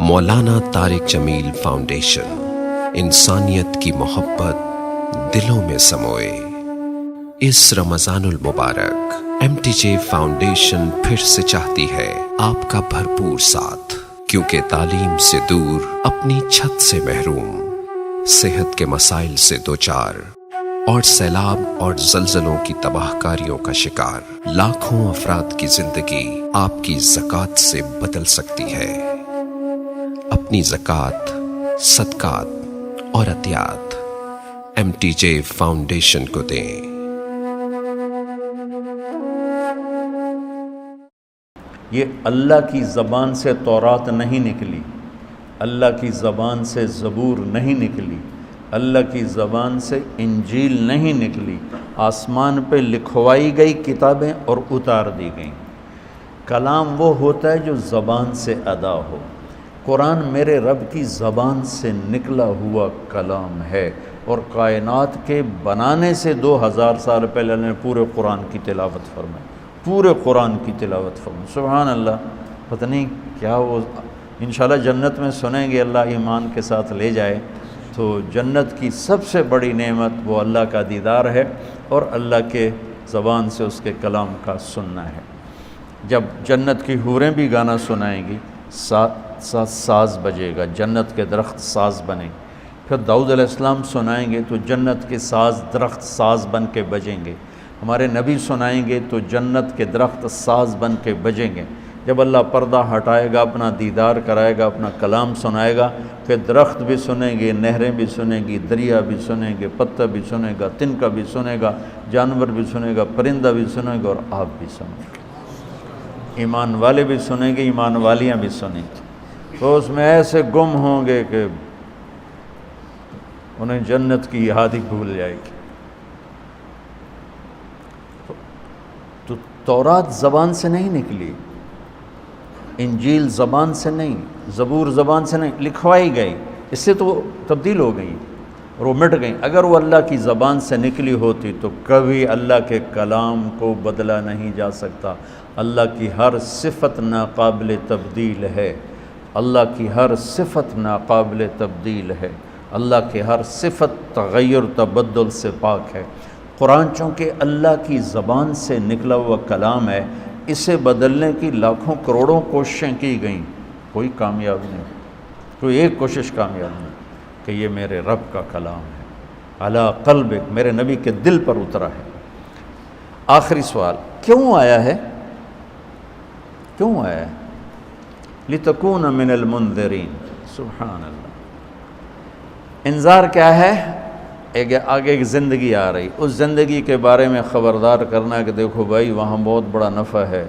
مولانا طارق جمیل foundation, انسانیت کی محبت دلوں میں سموئے۔ اس رمضان المبارک ایم ٹی جے فاؤنڈیشن پھر سے چاہتی ہے آپ کا بھرپور ساتھ، کیونکہ تعلیم سے دور، اپنی چھت سے محروم، صحت کے مسائل سے دوچار اور سیلاب اور زلزلوں کی تباہ کاریوں کا شکار لاکھوں افراد کی زندگی آپ کی زکوٰۃ سے بدل سکتی ہے۔ اپنی زکوٰۃ، صدقات اور عطیات ایم ٹی جے فاؤنڈیشن کو دیں۔ یہ اللہ کی زبان سے تورات نہیں نکلی، اللہ کی زبان سے زبور نہیں نکلی، اللہ کی زبان سے انجیل نہیں نکلی، آسمان پہ لکھوائی گئی کتابیں اور اتار دی گئیں۔ کلام وہ ہوتا ہے جو زبان سے ادا ہو۔ قرآن میرے رب کی زبان سے نکلا ہوا کلام ہے، اور کائنات کے بنانے سے 2000 سال پہلے اللہ نے پورے قرآن کی تلاوت فرمائی، پورے قرآن کی تلاوت فرمائی۔ سبحان اللہ، پتہ نہیں کیا وہ انشاءاللہ جنت میں سنیں گے، اللہ ایمان کے ساتھ لے جائے تو جنت کی سب سے بڑی نعمت وہ اللہ کا دیدار ہے اور اللہ کے زبان سے اس کے کلام کا سننا ہے۔ جب جنت کی حوریں بھی گانا سنائیں گی، ساز بجے گا، جنت کے درخت ساز بنے۔ پھر داؤد علیہ السلام سنائیں گے تو جنت کے ساز درخت ساز بن کے بجیں گے۔ ہمارے نبی سنائیں گے تو جنت کے درخت ساز بن کے بجیں گے۔ جب اللہ پردہ ہٹائے گا، اپنا دیدار کرائے گا، اپنا کلام سنائے گا، پھر درخت بھی سنیں گے، نہریں بھی سنیں گی، دریا بھی سنیں گے، پتہ بھی سنے گا، تنکا بھی سنے گا، جانور بھی سنے گا، پرندہ بھی سنے گا اور آپ بھی سنیں گے۔ ایمان والے بھی سنیں گے، ایمان والیاں بھی سنیں گی، تو اس میں ایسے گم ہوں گے کہ انہیں جنت کی یاد ہی بھول جائے گی۔ تو تورات زبان سے نہیں نکلی، انجیل زبان سے نہیں، زبور زبان سے نہیں، لکھوائی گئی، اس سے تو تبدیل ہو گئی اور وہ مٹ گئی۔ اگر وہ اللہ کی زبان سے نکلی ہوتی تو کبھی اللہ کے کلام کو بدلا نہیں جا سکتا۔ اللہ کی ہر صفت ناقابل تبدیل ہے، اللہ کی ہر صفت ناقابل تبدیل ہے، اللہ کی ہر صفت تغیر تبدل سے پاک ہے۔ قرآن چونکہ اللہ کی زبان سے نکلا ہوا کلام ہے، اسے بدلنے کی لاکھوں کروڑوں کوششیں کی گئیں، کوئی کامیاب نہیں، کوئی ایک کوشش کامیاب نہیں کہ یہ میرے رب کا کلام ہے، علی قلبک، میرے نبی کے دل پر اترا ہے۔ آخری سوال، کیوں آیا ہے؟ کیوں آیا ہے؟ لِتَكُونَ مِنَ الْمُنذِرِينَ۔ سبحان اللہ۔ انذار کیا ہے؟ آگے ایک زندگی آ رہی، اس زندگی کے بارے میں خبردار کرنا کہ دیکھو بھائی وہاں بہت بڑا نفع ہے،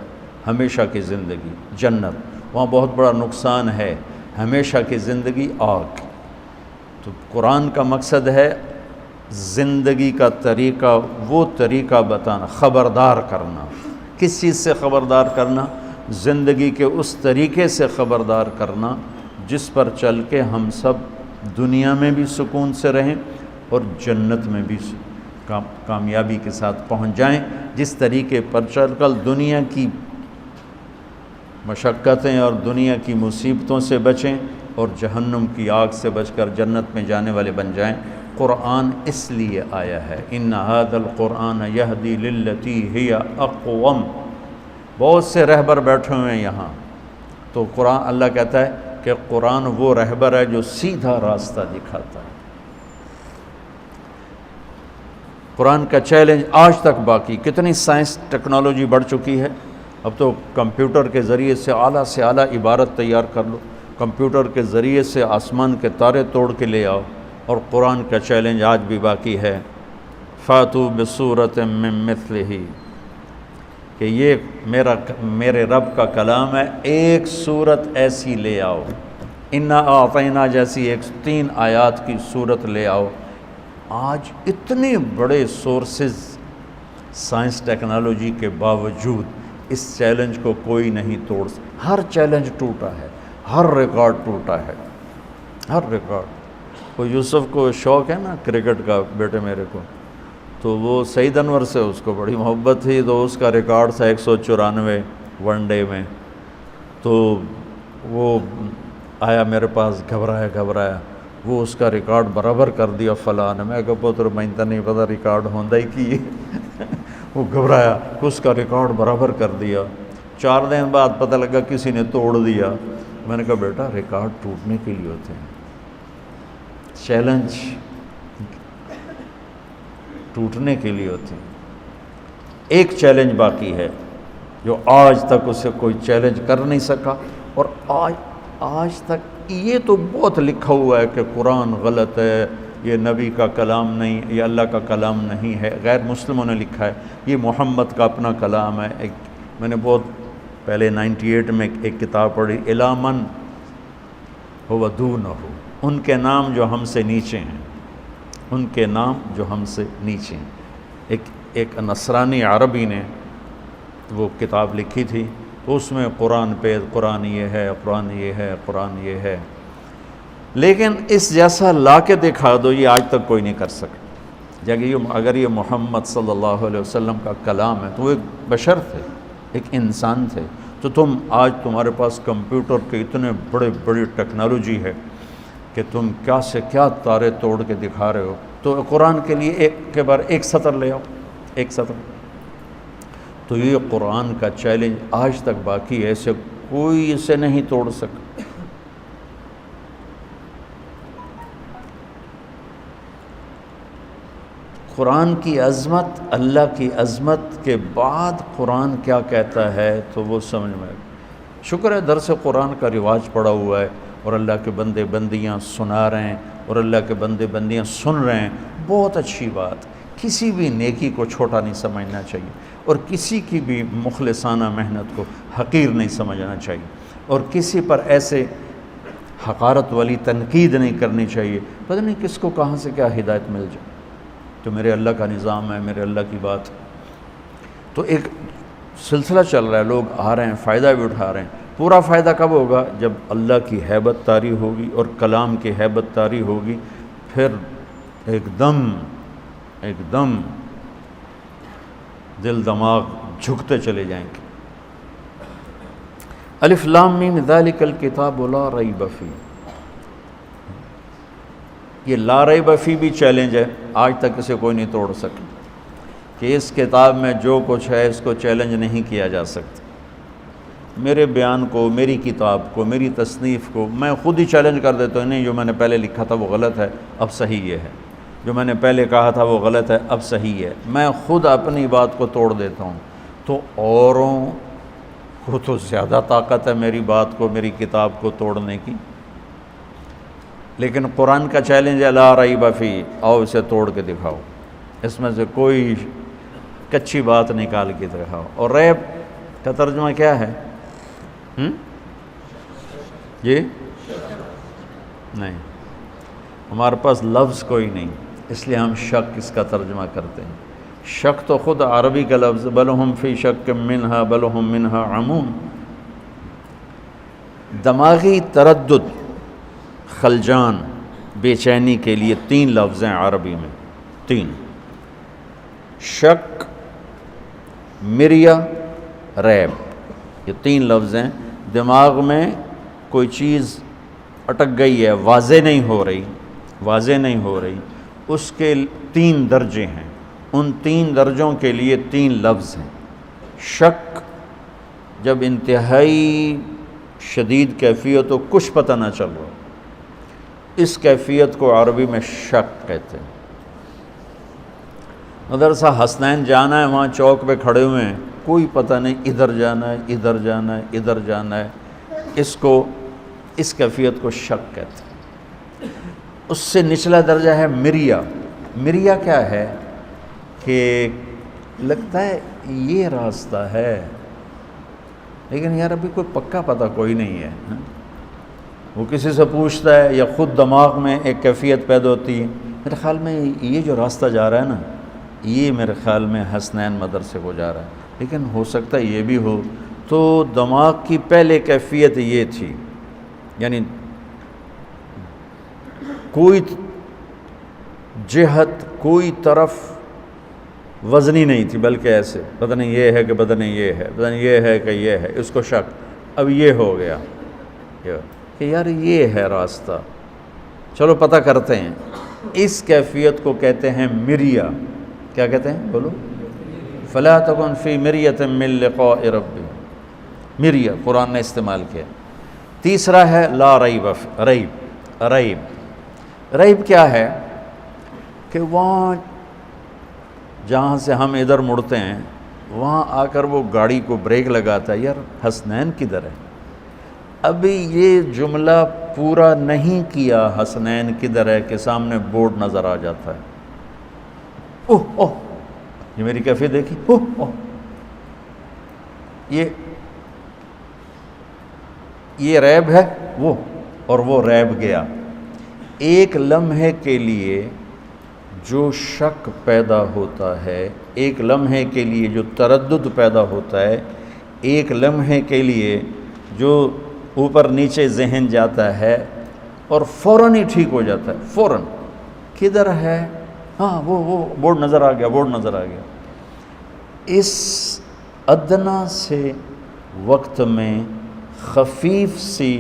ہمیشہ کی زندگی جنت، وہاں بہت بڑا نقصان ہے، ہمیشہ کی زندگی آگ۔ تو قرآن کا مقصد ہے زندگی کا طریقہ، وہ طریقہ بتانا، خبردار کرنا۔ کس چیز سے خبردار کرنا؟ زندگی کے اس طریقے سے خبردار کرنا جس پر چل کے ہم سب دنیا میں بھی سکون سے رہیں اور جنت میں بھی کامیابی کے ساتھ پہنچ جائیں۔ جس طریقے پر چل کر دنیا کی مشقتیں اور دنیا کی مصیبتوں سے بچیں اور جہنم کی آگ سے بچ کر جنت میں جانے والے بن جائیں۔ قرآن اس لیے آیا ہے، ان ھذا القرآن یہدی للتی ہی اقوم۔ بہت سے رہبر بیٹھے ہوئے ہیں یہاں، تو قرآن، اللہ کہتا ہے کہ قرآن وہ رہبر ہے جو سیدھا راستہ دکھاتا ہے۔ قرآن کا چیلنج آج تک باقی، کتنی سائنس ٹیکنالوجی بڑھ چکی ہے، اب تو کمپیوٹر کے ذریعے سے اعلیٰ عبارت تیار کر لو، کمپیوٹر کے ذریعے سے آسمان کے تارے توڑ کے لے آؤ، اور قرآن کا چیلنج آج بھی باقی ہے، فاتوا بصورۃ من مثلہ، کہ یہ میرے رب کا کلام ہے، ایک صورت ایسی لے آؤ، انا اعطینا جیسی 3 آیات کی صورت لے آؤ۔ آج اتنے بڑے سورسز سائنس ٹیکنالوجی کے باوجود اس چیلنج کو کوئی نہیں توڑ سکتا۔ ہر چیلنج ٹوٹا ہے، ہر ریکارڈ ٹوٹا ہے، ہر ریکارڈ۔ وہ یوسف کو شوق ہے نا کرکٹ کا، بیٹے میرے کو، تو وہ سعید انور سے اس کو بڑی محبت تھی، تو اس کا ریکارڈ تھا 194 ون ڈے میں، تو وہ آیا میرے پاس گھبرایا وہ اس کا ریکارڈ برابر کر دیا فلاں نے. میں کہا پتر میں تو نہیں پتا ریکارڈ ہوندا ہی کی وہ گھبرایا اس کا ریکارڈ برابر کر دیا. 4 دن بعد پتہ لگا کسی نے توڑ دیا. میں نے کہا بیٹا ریکارڈ ٹوٹنے کے لیے ہوتے ہیں, چیلنج ٹوٹنے کے لیے ہوتے ہیں. ایک چیلنج باقی ہے جو آج تک اسے کوئی چیلنج کر نہیں سکا, اور آج تک یہ تو بہت لکھا ہوا ہے کہ قرآن غلط ہے, یہ نبی کا کلام نہیں, یہ اللہ کا کلام نہیں ہے, غیر مسلموں نے لکھا ہے, یہ محمد کا اپنا کلام ہے. میں نے بہت پہلے 98 میں ایک کتاب پڑھی, الی من هو دونہ, ان کے نام جو ہم سے نیچے ہیں, ان کے نام جو ہم سے نیچے ہیں. ایک نصرانی عربی نے وہ کتاب لکھی تھی, تو اس میں قرآن پہ قرآن یہ ہے, قرآن یہ ہے, قرآن یہ ہے, لیکن اس جیسا لا کے دکھا دو یہ آج تک کوئی نہیں کر سکا. اگر یہ محمد صلی اللہ علیہ وسلم کا کلام ہے تو وہ ایک بشر تھے, ایک انسان تھے. تو آج تمہارے پاس کمپیوٹر کے اتنے بڑی ٹیکنالوجی ہے کہ تم کیا سے کیا تارے توڑ کے دکھا رہے ہو. تو قرآن کے لیے ایک کے بار ایک سطر لے آؤ, ایک سطر. تو یہ قرآن کا چیلنج آج تک باقی ہے, اسے کوئی اسے نہیں توڑ سکا. قرآن کی عظمت, اللہ کی عظمت کے بعد قرآن کیا کہتا ہے تو وہ سمجھ میں. شکر ہے درس قرآن کا رواج پڑا ہوا ہے, اور اللہ کے بندے بندیاں سنا رہے ہیں, اور اللہ کے بندے بندیاں سن رہے ہیں. بہت اچھی بات. کسی بھی نیکی کو چھوٹا نہیں سمجھنا چاہیے, اور کسی کی بھی مخلصانہ محنت کو حقیر نہیں سمجھنا چاہیے, اور کسی پر ایسے حقارت والی تنقید نہیں کرنی چاہیے. پتہ نہیں کس کو کہاں سے کیا ہدایت مل جائے. تو میرے اللہ کا نظام ہے, میرے اللہ کی بات. تو ایک سلسلہ چل رہا ہے, لوگ آ رہے ہیں, فائدہ بھی اٹھا رہے ہیں. پورا فائدہ کب ہوگا؟ جب اللہ کی ہیبت طاری ہوگی اور کلام کی ہیبت طاری ہوگی, پھر ایک دم دل دماغ جھکتے چلے جائیں گے. الف لام میم ذالک الکتاب لا ریب فیہ. یہ لا ریب فیہ بھی چیلنج ہے, آج تک اسے کوئی نہیں توڑ سکا کہ اس کتاب میں جو کچھ ہے اس کو چیلنج نہیں کیا جا سکتا. میرے بیان کو, میری کتاب کو, میری تصنیف کو میں خود ہی چیلنج کر دیتا ہوں. نہیں, جو میں نے پہلے لکھا تھا وہ غلط ہے, اب صحیح یہ ہے. جو میں نے پہلے کہا تھا وہ غلط ہے, اب صحیح ہے. میں خود اپنی بات کو توڑ دیتا ہوں. تو اوروں کو تو زیادہ طاقت ہے میری بات کو, میری کتاب کو توڑنے کی. لیکن قرآن کا چیلنج ہے لا ریب فیہ, آؤ اسے توڑ کے دکھاؤ, اس میں سے کوئی کچی بات نکال کے دکھاؤ. اور ریب کا ترجمہ کیا ہے؟ یہ نہیں, ہمارے پاس لفظ کوئی نہیں, اس لیے ہم شک اس کا ترجمہ کرتے ہیں. شک تو خود عربی کا لفظ, بل ہم فی شک منہا بل ہم منہا عمون. دماغی تردد, خلجان, بے چینی کے لیے 3 لفظ ہیں عربی میں, 3: شک, مریا, ریب. یہ 3 لفظ ہیں. دماغ میں کوئی چیز اٹک گئی ہے, واضح نہیں ہو رہی, اس کے 3 درجے ہیں. ان 3 درجوں کے لیے 3 لفظ ہیں. شک جب انتہائی شدید کیفیت ہو, کچھ پتہ نہ چل رہا, اس کیفیت کو عربی میں شک کہتے ہیں. مدرسہ حسنین جانا ہے, وہاں چوک پہ کھڑے ہوئے ہیں, کوئی پتہ نہیں, ادھر جانا ہے, ادھر جانا ہے, ادھر جانا ہے. اس کیفیت کو شک کہتے ہیں. اس سے نچلا درجہ ہے مریا. مریا کیا ہے کہ لگتا ہے یہ راستہ ہے, لیکن یار ابھی کوئی پکا پتہ کوئی نہیں ہے. وہ کسی سے پوچھتا ہے یا خود دماغ میں ایک کیفیت پیدا ہوتی ہے, میرے خیال میں یہ جو راستہ جا رہا ہے نا, یہ میرے خیال میں حسنین مدرسے کو جا رہا ہے, لیکن ہو سکتا ہے یہ بھی ہو. تو دماغ کی پہلے کیفیت یہ تھی, یعنی کوئی جہت, کوئی طرف وزنی نہیں تھی, بلکہ ایسے پتہ نہیں یہ ہے کہ پتہ نہیں یہ ہے, پتہ نہیں یہ ہے کہ یہ ہے, اس کو شک. اب یہ ہو گیا, کہ یار یہ ہے راستہ، چلو پتہ کرتے ہیں۔ اس کیفیت کو کہتے ہیں مریا۔ کیا کہتے ہیں بولو؟ فلا تکن فی مریۃ من لقاء ربی، مریا قرآن نے استعمال کیا۔ تیسرا ہے لا ریب، ریب کیا ہے کہ وہاں جہاں سے ہم ادھر مڑتے ہیں وہاں آ کر وہ گاڑی کو بریک لگاتا ہے، یار حسنین کدھر ہے؟ ابھی یہ جملہ پورا نہیں کیا حسنین کدھر ہے کہ سامنے بورڈ نظر آ جاتا ہے، اوہ اوہ یہ میری کیفیت دیکھی، اوہ اوہ یہ ریب ہے وہ، اور وہ ریب گیا۔ ایک لمحے کے لیے جو شک پیدا ہوتا ہے، ایک لمحے کے لیے جو تردد پیدا ہوتا ہے، ایک لمحے کے لیے جو اوپر نیچے ذہن جاتا ہے اور فوراً ہی ٹھیک ہو جاتا ہے، فوراً کدھر ہے، ہاں وہ بورڈ نظر آ گیا، بورڈ نظر آ گیا۔ اس ادنا سے وقت میں خفیف سی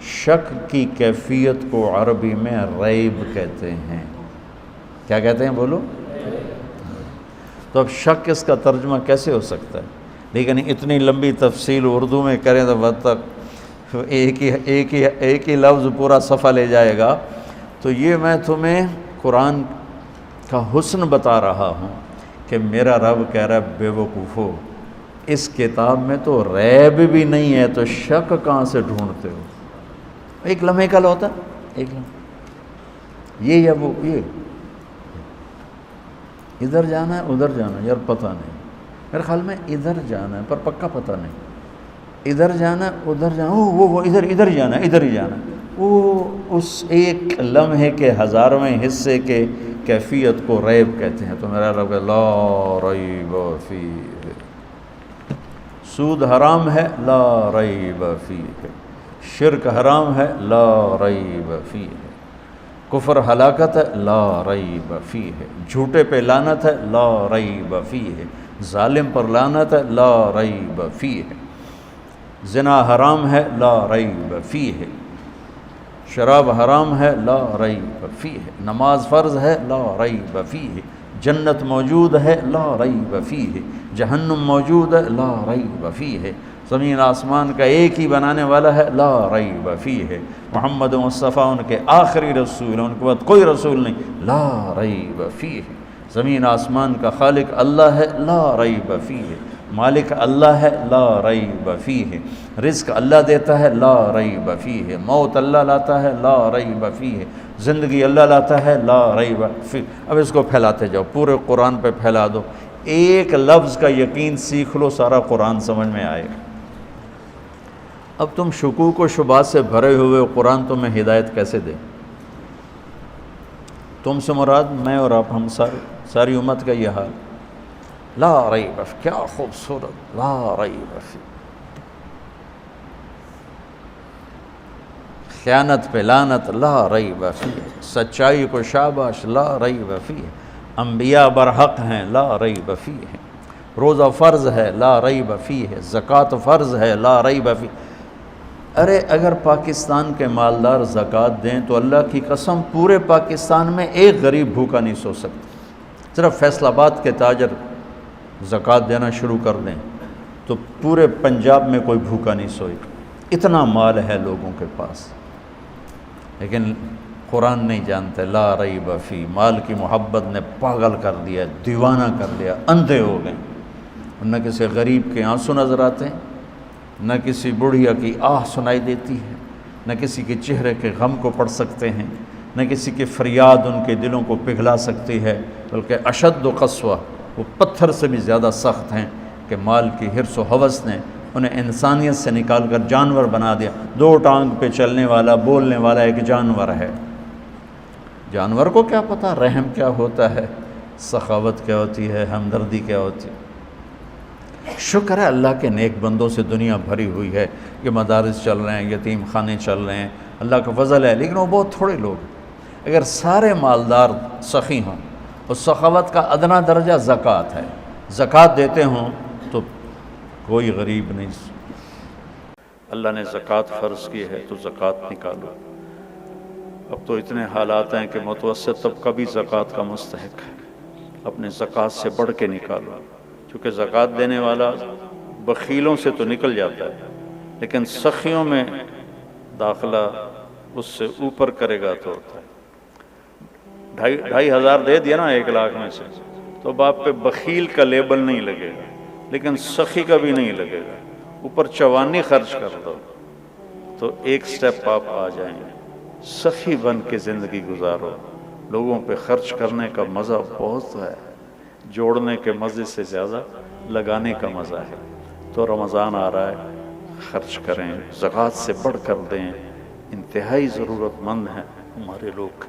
شک کی کیفیت کو عربی میں ریب کہتے ہیں۔ کیا کہتے ہیں بولو؟ تو اب شک اس کا ترجمہ کیسے ہو سکتا ہے؟ لیکن اتنی لمبی تفصیل اردو میں کریں تو وقت تک ایک ہی لفظ پورا صفحہ لے جائے گا۔ تو یہ میں تمہیں قرآن کا حسن بتا رہا ہوں کہ میرا رب کہہ رہا ہے بے وقوفو، اس کتاب میں تو ریب بھی نہیں ہے، تو شک کہاں سے ڈھونڈتے ہو؟ ایک لمحے کا ہوتا ہے، ایک لمحے، یہ یا وہ، یہ ادھر جانا ہے ادھر جانا ہے، یار پتہ نہیں، میرے خیال میں ادھر جانا ہے پر پکا پتہ نہیں، ادھر جانا ہے ادھر جانا، وہ ادھر ہی جانا ہے، ادھر ہی جانا ہے۔ وہ اس ایک لمحے کے ہزارویں حصے کے کیفیت کو ریب کہتے ہیں۔ تو میرا رب لا ریب فیہ، سود حرام ہے لا ریب فیہ، شرک حرام ہے لا ریب فیہ، کفر ہلاکت ہے لا ریب فیہ، جھوٹے پہ لعنت ہے لا ریب فیہ، ظالم پر لعنت ہے لا ریب فیہ، زنا حرام ہے لا ریب فیہ، شراب حرام ہے لا ریب فیہ، نماز فرض ہے لا ریب فیہ، جنت موجود ہے لا ریب فیہ، جہنم موجود ہے لا ریب فیہ، زمین آسمان کا ایک ہی بنانے والا ہے لا ریب فیہ، محمد مصطفیٰ ان کے آخری رسول ہیں، ان کے بعد کوئی رسول نہیں، لا ریب فیہ، زمین آسمان کا خالق اللہ ہے لا ریب فیہ، مالک اللہ ہے لا ریب فیہ، رزق اللہ دیتا ہے لا ریب فیہ، موت اللہ لاتا ہے لا ریب فیہ، زندگی اللہ لاتا ہے لا ریب فیہ۔ اب اس کو پھیلاتے جاؤ، پورے قرآن پہ پھیلا دو، ایک لفظ کا یقین سیکھ لو، سارا قرآن سمجھ میں آئے گا۔ اب تم شکوک و شبہات سے بھرے ہوئے قرآن تمہیں ہدایت کیسے دے؟ تم سے مراد میں اور آپ، ہم ساری امت کا یہ حال، لا ریب فیہ، کیا خوبصورت، لا ریب فیہ، خیانت پہ لعنت لا ریب فیہ، سچائی کو شاباش لا ریب فیہ، انبیاء برحق ہیں لا ریب فیہ، روزہ فرض ہے لا ریب فیہ، زکوٰۃ فرض ہے لا ریب فیہ۔ ارے اگر پاکستان کے مالدار زکوٰۃ دیں تو اللہ کی قسم پورے پاکستان میں ایک غریب بھوکا نہیں سو سکتا۔ صرف فیصل آباد کے تاجر زکوٰۃ دینا شروع کر دیں تو پورے پنجاب میں کوئی بھوکا نہیں سوئے گا، اتنا مال ہے لوگوں کے پاس۔ لیکن قرآن نہیں جانتے، لا ریب فیہ، مال کی محبت نے پاگل کر دیا، دیوانہ کر دیا، اندھے ہو گئے۔ نہ کسی غریب کے آنسو نظر آتے ہیں، نہ کسی بڑھیا کی آہ سنائی دیتی ہے، نہ کسی کے چہرے کے غم کو پڑھ سکتے ہیں، نہ کسی کی فریاد ان کے دلوں کو پگھلا سکتی ہے، بلکہ اشد و قسوہ، وہ پتھر سے بھی زیادہ سخت ہیں کہ مال کی حرص و ہوس نے انہیں انسانیت سے نکال کر جانور بنا دیا۔ دو ٹانگ پہ چلنے والا، بولنے والا ایک جانور ہے۔ جانور کو کیا پتہ رحم کیا ہوتا ہے، سخاوت کیا ہوتی ہے، ہمدردی کیا ہوتی ہے۔ شکر ہے اللہ کے نیک بندوں سے دنیا بھری ہوئی ہے، یہ مدارس چل رہے ہیں، یتیم خانے چل رہے ہیں، اللہ کا فضل ہے، لیکن وہ بہت تھوڑے لوگ ہیں۔ اگر سارے مالدار سخی ہوں، اور سخاوت کا ادنا درجہ زکوٰۃ ہے، زکوٰۃ دیتے ہوں تو کوئی غریب نہیں۔ اللہ نے زکوٰۃ فرض کی ہے تو زکوٰۃ نکالو۔ اب تو اتنے حالات ہیں کہ متوسط طبقہ بھی زکوٰۃ کا مستحق ہے، اپنے زکوٰۃ سے بڑھ کے نکالو، چونکہ زکوٰۃ دینے والا بخیلوں سے تو نکل جاتا ہے، لیکن سخیوں میں داخلہ اس سے اوپر کرے گا تو ہوتا ہے۔ 2,500 دے دیا نا 1,00,000 میں سے، تو اب آپ پہ بخیل کا لیبل نہیں لگے گا، لیکن سخی کا بھی نہیں لگے گا، اوپر چوانی خرچ کر دو تو ایک سٹیپ آپ آ جائیں گے۔ سخی بن کے زندگی گزارو، لوگوں پہ خرچ کرنے کا مزہ بہت ہے، جوڑنے کے مزے سے زیادہ لگانے کا مزہ ہے۔ تو رمضان آ رہا ہے، خرچ کریں، زکوٰۃ سے بڑھ کر دیں، انتہائی ضرورت مند ہیں ہمارے لوگ۔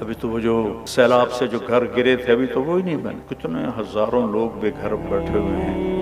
ابھی تو وہ جو سیلاب سے جو گھر گرے تھے ابھی تو وہ ہی نہیں بنے، کتنے ہزاروں لوگ بے گھر بیٹھے ہوئے ہیں۔